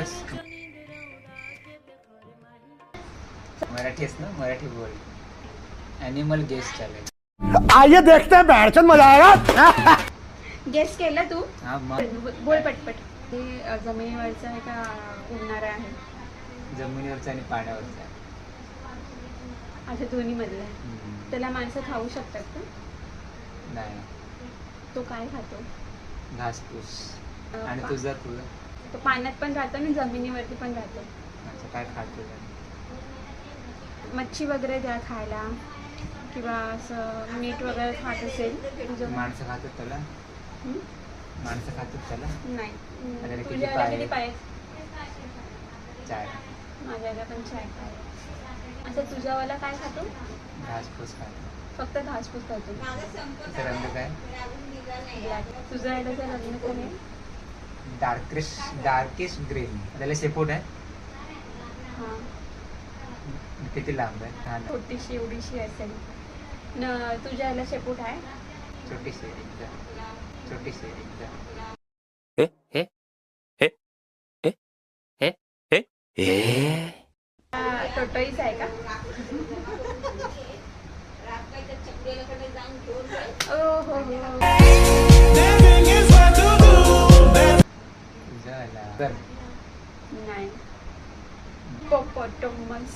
बस. मराठी आहेस ना, मराठी बोल. ॲनिमल गेस चालेल. आइए देखते हैं बैठचंद मजा आएगा. गेस केला तू? हा मग बोल पटपट. ते जमिनीवरचं आहे का उडणारं आहे? जमिनीवरचा आणि पाण्यावरचा. अच्छा, दोन्ही मधलं आहे. त्याला माणसं खाऊ शकतात का? नाही. तो काय खातो? घासपूस. आणि तुझं तो पाण्यात पण राहतो आणि जमिनीवरती पण राहतो. अच्छा, काय खातो? मच्छी वगैरे द्या खायला किंवा असं मीठ वगैरे खात असेल तुझं. माणसं खातात त्याला? माणसं खातात त्याला? नाही. तुझ्याला किती पाय? 4. माझ्याला पण 4 पाय. अच्छा, तुझ्यावाला काय खातो? घासपूस खातो. फक्त घासपूस खातो. त्याचा रंग काय? ब्लॅक. तुझ्या आईचं रंग काय आहे? Darkest green. त्याला शेपूट आहे? हां. किती लांब आहे? हा ना. छोटीशी एवढीशी असेल न. तुझ्या आईला शेपूट आहे? छोटीशी एकदम. छोटीशी एकदम. टोटोईच आहे का? ओ हो हो. तुझं आला. नाही. पोपटोमस.